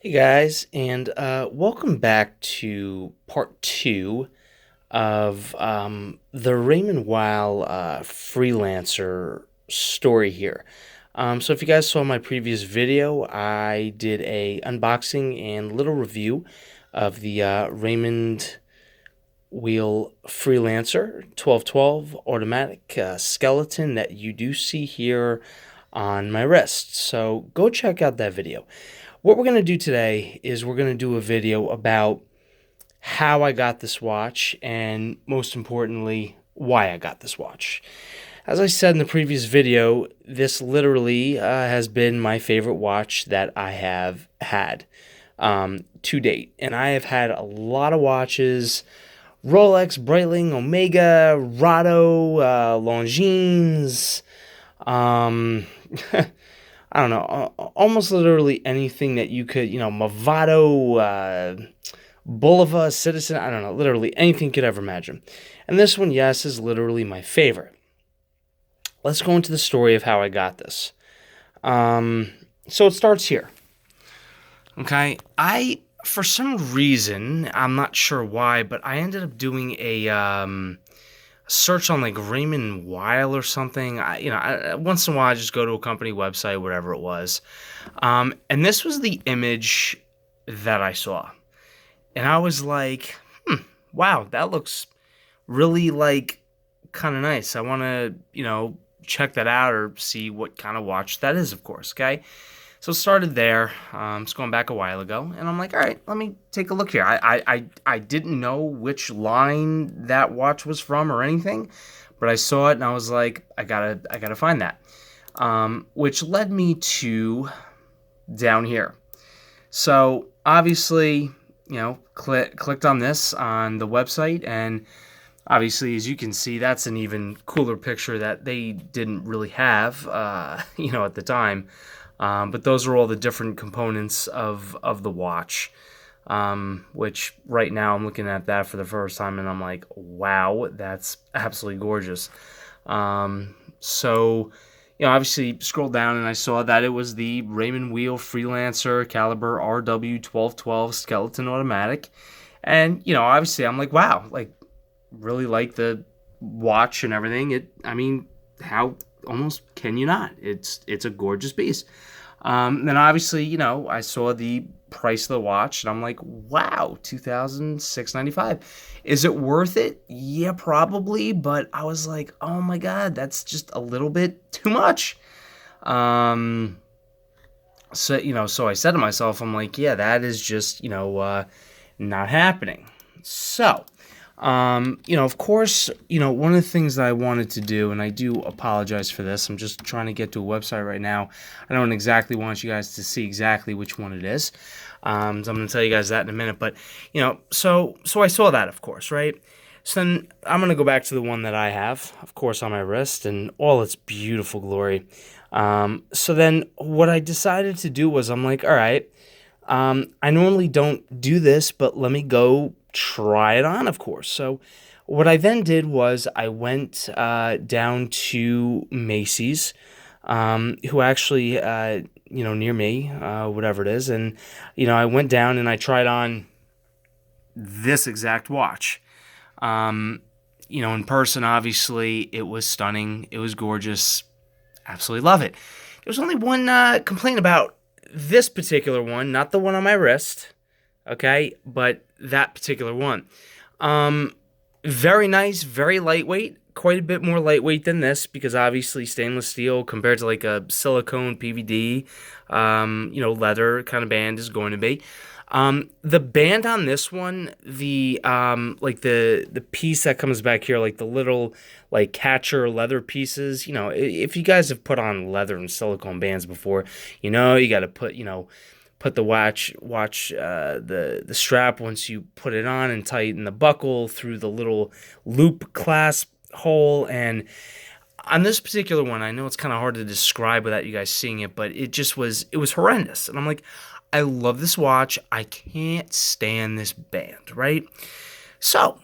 Hey guys, and welcome back to part two of the Raymond Weil Freelancer story here. So if you guys saw my previous video, I did a unboxing and little review of the Raymond Weil Freelancer 1212 automatic skeleton that you do see here on my wrist. So go check out that video. What we're going to do today is we're going to do a video about how I got this watch and most importantly, why I got this watch. As I said in the previous video, this literally has been my favorite watch that I have had to date. And I have had a lot of watches: Rolex, Breitling, Omega, Rado, Longines, I don't know, almost literally anything that you could, Movado, Bulova, Citizen, I don't know, literally anything you could ever imagine. And this one, yes, is literally my favorite. Let's go into the story of how I got this. So it starts here. Okay, for some reason, I'm not sure why, but I ended up doing a search on like Raymond Weil or something. Once in a while I just go to a company website, whatever it was. And this was the image that I saw. And I was like, wow, that looks really like kind of nice. I want to, check that out or see what kind of watch that is, of course, okay? So it started there. It's going back a while ago, and I'm like, all right, let me take a look here. I didn't know which line that watch was from or anything, but I saw it and I was like, I gotta find that. Which led me to down here. So obviously, clicked on this on the website, and obviously, as you can see, that's an even cooler picture that they didn't really have, at the time. But those are all the different components of the watch, which right now I'm looking at that for the first time and I'm like, wow, that's absolutely gorgeous. So, obviously scrolled down and I saw that it was the Raymond Weil Freelancer Calibre RW1212 skeleton automatic. And, obviously I'm like, wow, like really like the watch and everything. How almost can you not? It's a gorgeous piece. Then obviously, I saw the price of the watch and I'm like, wow, $2,695. Is it worth it? Yeah, probably. But I was like, oh my God, that's just a little bit too much. So I said to myself, I'm like, yeah, that is just, not happening. So, of course, one of the things that I wanted to do, and I do apologize for this, I'm just trying to get to a website right now. I don't exactly want you guys to see exactly which one it is. So I'm going to tell you guys that in a minute. But, so I saw that, of course, right? So then I'm going to go back to the one that I have, of course, on my wrist and all its beautiful glory. So then what I decided to do was I'm like, all right, I normally don't do this, but let me go try it on, of course. So what I then did was I went down to Macy's, who actually, near me, whatever it is. And, I went down and I tried on this exact watch. In person, obviously, it was stunning. It was gorgeous. Absolutely love it. There was only one complaint about this particular one, not the one on my wrist, okay, but that particular one. Very nice, very lightweight, quite a bit more lightweight than this because obviously stainless steel compared to like a silicone PVD, leather kind of band is going to be. The band on this one, the piece that comes back here, like the little like catcher leather pieces, if you guys have put on leather and silicone bands before, you got to put the watch the strap once you put it on and tighten the buckle through the little loop clasp hole. And on this particular one, I know it's kind of hard to describe without you guys seeing it, but it was horrendous. And I'm like, I love this watch. I can't stand this band, right? So,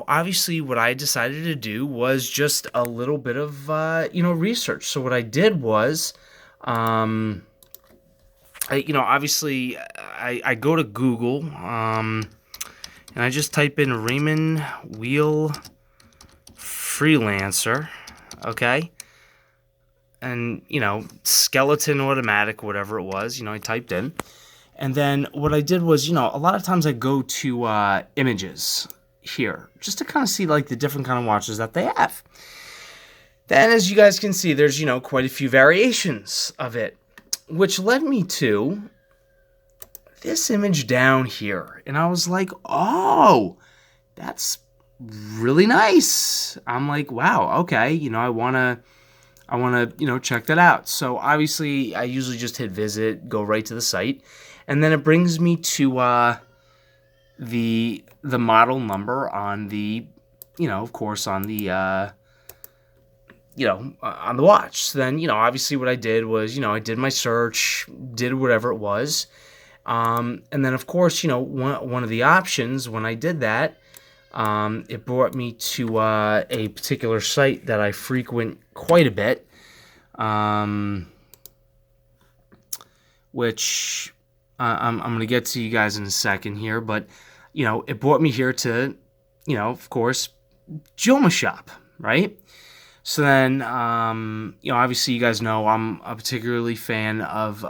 obviously what I decided to do was just a little bit of, research. So what I did was, obviously I go to Google, and I just type in Raymond Weil Freelancer, okay? And, you know, skeleton automatic, whatever it was, you know, I typed in. And then what I did was, you know, a lot of times I go to images here just to kind of see, like, the different kind of watches that they have. Then, as you guys can see, there's, you know, quite a few variations of it, which led me to this image down here. And I was like, oh, that's really nice. I'm like, wow, okay, you know, I want to, you know, check that out. So obviously I usually just hit visit, go right to the site, and then it brings me to the model number on the, you know, of course on the you know, on the watch. So then, you know, obviously what I did was, you know, I did my search, did whatever it was. And then of course, you know, one of the options when I did that, it brought me to a particular site that I frequent quite a bit, which I'm going to get to you guys in a second here, but, you know, it brought me here to, you know, of course, Joma Shop, right? So then, you know, obviously you guys know I'm a particularly fan of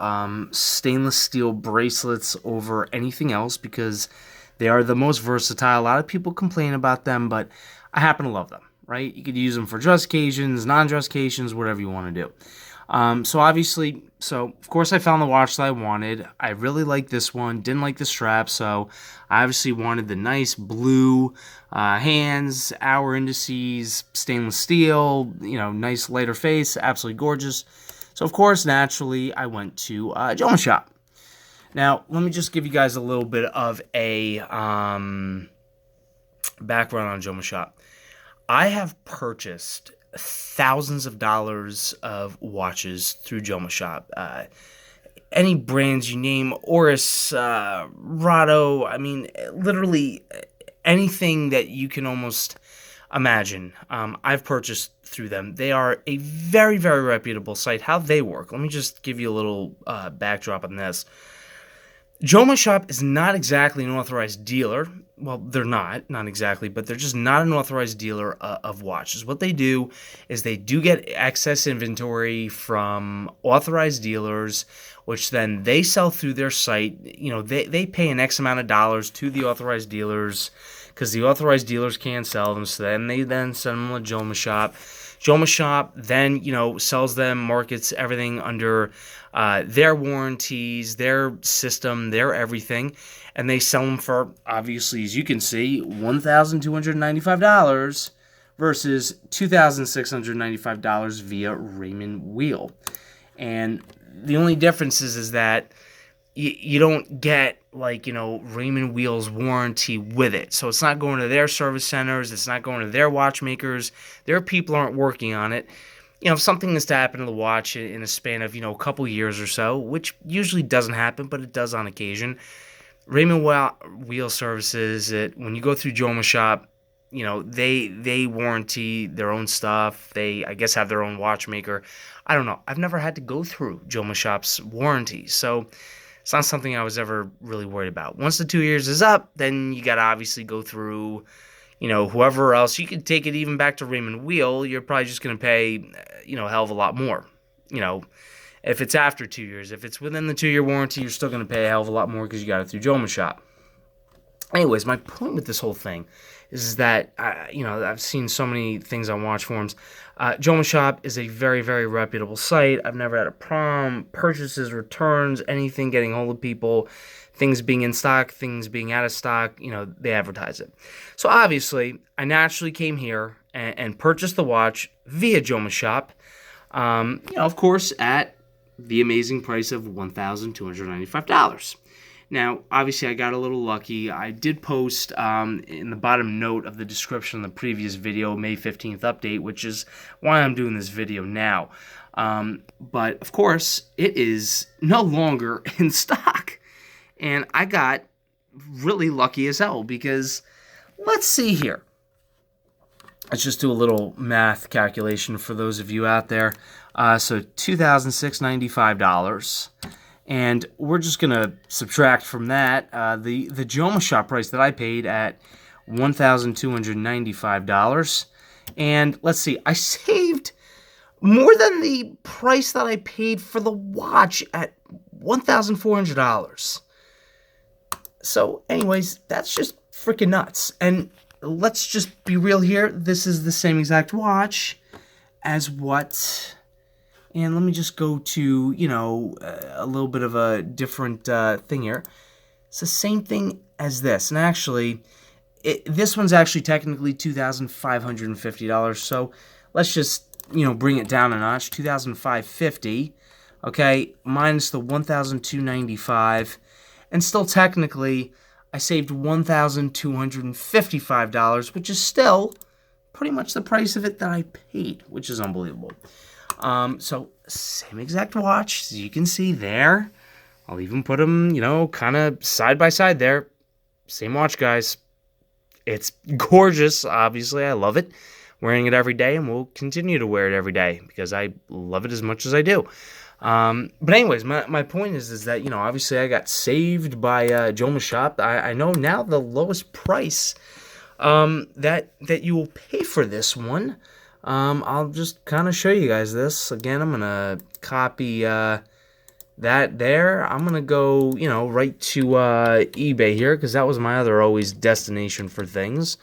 stainless steel bracelets over anything else because they are the most versatile. A lot of people complain about them, but I happen to love them, right? You could use them for dress occasions, non-dress occasions, whatever you want to do. So of course I found the watch that I wanted. I really liked this one, didn't like the strap, so I obviously wanted the nice blue hands, hour indices, stainless steel, you know, nice lighter face, absolutely gorgeous. So of course, naturally, I went to Joma Shop. Now, let me just give you guys a little bit of a background on Joma Shop. I have purchased thousands of dollars of watches through Joma Shop. Any brands you name, Oris, Rado, I mean, literally anything that you can almost imagine, I've purchased through them. They are a very, very reputable site. How they work, let me just give you a little backdrop on this. Joma Shop is not exactly an authorized dealer. Well, they're not exactly, but they're just not an authorized dealer of watches. What they do is they do get excess inventory from authorized dealers, which then they sell through their site. You know, they pay an X amount of dollars to the authorized dealers because the authorized dealers can't sell them, so then they then send them to Joma Shop. Joma Shop then, you know, sells them, markets everything under their warranties, their system, their everything, and they sell them for, obviously, as you can see, $1,295 versus $2,695 via Raymond Weil. And the only difference is that you don't get, like, you know, Raymond Weil's warranty with it. So it's not going to their service centers. It's not going to their watchmakers. Their people aren't working on it. You know, if something is to happen to the watch in a span of, you know, a couple years or so, which usually doesn't happen, but it does on occasion, Raymond Weil Services, when you go through Joma Shop, you know, they warranty their own stuff. They, I guess, have their own watchmaker. I don't know. I've never had to go through Joma Shop's warranty, so it's not something I was ever really worried about. Once the 2 years is up, then you got to obviously go through, you know, whoever else. You could take it even back to Raymond Weil. You're probably just going to pay, you know, a hell of a lot more. You know, if it's after 2 years. If it's within the 2-year warranty, you're still going to pay a hell of a lot more because you got it through Joma Shop. Anyways, my point with this whole thing is that, you know, I've seen so many things on watch forums. Joma Shop is a very, very reputable site. I've never had a problem. Purchases, returns, anything, getting hold of people, things being in stock, things being out of stock, you know, they advertise it. So obviously, I naturally came here and purchased the watch via Joma Shop, you know, of course, at the amazing price of $1,295. Now, obviously, I got a little lucky. I did post in the bottom note of the description of the previous video, May 15th update, which is why I'm doing this video now. But, of course, it is no longer in stock. And I got really lucky as hell because, let's see here. Let's just do a little math calculation for those of you out there. So $2,695. And we're just going to subtract from that the Joma Shop price that I paid at $1,295. And let's see, I saved more than the price that I paid for the watch at $1,400. So anyways, that's just freaking nuts. And let's just be real here. This is the same exact watch as what... And let me just go to, you know, a little bit of a different thing here. It's the same thing as this. And actually, this one's actually technically $2,550. So let's just, you know, bring it down a notch. $2,550. Okay, minus the $1,295. And still technically, I saved $1,255, which is still pretty much the price of it that I paid, which is unbelievable. So same exact watch, as you can see there. I'll even put them, you know, kind of side by side there. Same watch, guys. It's gorgeous, obviously. I love it. Wearing it every day, and we'll continue to wear it every day because I love it as much as I do. But anyways, my point is that, you know, obviously I got saved by Joma Shop. I know now the lowest price that you will pay for this one. I'll just kind of show you guys this. Again, I'm going to copy that there. I'm going to go, you know, right to eBay here because that was my other always destination for things.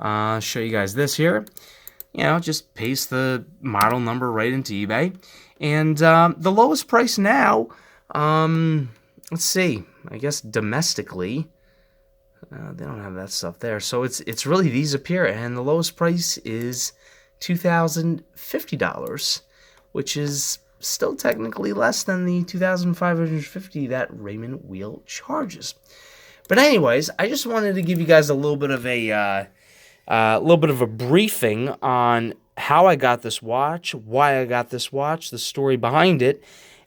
Show you guys this here. You know, just paste the model number right into eBay. And the lowest price now, let's see, I guess domestically, they don't have that stuff there. So it's really these up here, and the lowest price is $2,050, which is still technically less than the $2,550 that Raymond Weil charges. But anyways, I just wanted to give you guys a little bit of a briefing on how I got this watch, why I got this watch, the story behind it,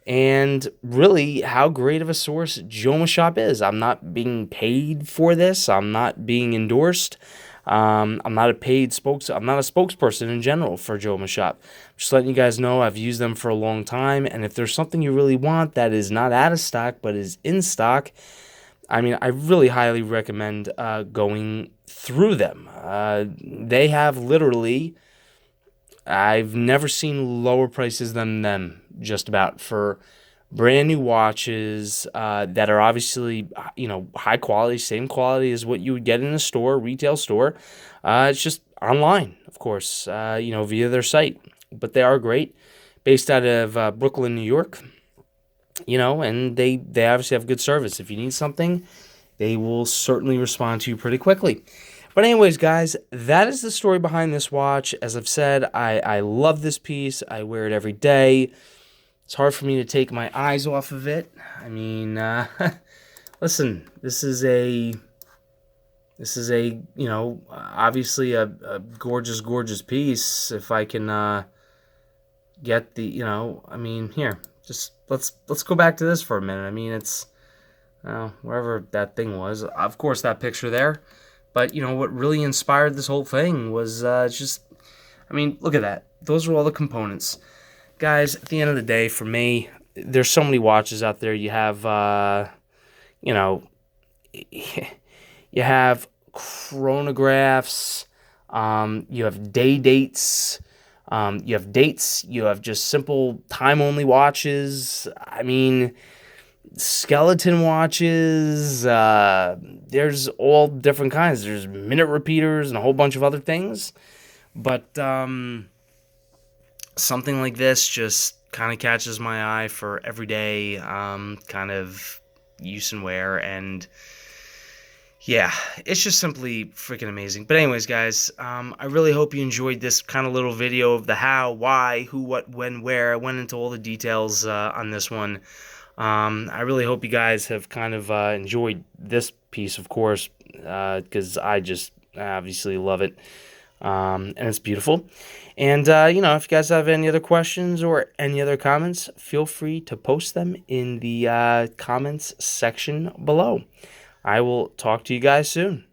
and really how great of a source Joma Shop is. I'm not being paid for this. I'm not being endorsed. I'm not a spokesperson in general for Joma Shop. Just letting you guys know I've used them for a long time, and if there's something you really want that is not out of stock but is in stock, I mean, I really highly recommend going through them. They have literally, I've never seen lower prices than them, just about, for brand new watches that are obviously, you know, high quality, same quality as what you would get in a store, retail store. It's just online, of course, you know, via their site. But they are great, based out of Brooklyn, New York, you know, and they obviously have good service. If you need something, they will certainly respond to you pretty quickly. But anyways, guys, that is the story behind this watch. As I've said, I love this piece. I wear it every day. It's hard for me to take my eyes off of it. I mean, listen, this is a, you know, obviously a gorgeous, gorgeous piece. If I can get the, you know, I mean, here, just let's go back to this for a minute. I mean, it's, wherever that thing was. Of course, that picture there. But, you know, what really inspired this whole thing was just, I mean, look at that. Those are all the components. Guys, at the end of the day, for me, there's so many watches out there. You have, you know, you have chronographs, you have day dates, you have dates, you have just simple time-only watches. I mean, skeleton watches, there's all different kinds. There's minute repeaters and a whole bunch of other things. But something like this just kind of catches my eye for everyday kind of use and wear, and yeah, it's just simply freaking amazing. But anyways, guys, I really hope you enjoyed this kind of little video of the how, why, who, what, when, where. I went into all the details on this one. I really hope you guys have kind of enjoyed this piece, of course, because I just obviously love it. And it's beautiful. And, you know, if you guys have any other questions or any other comments, feel free to post them in the comments section below. I will talk to you guys soon.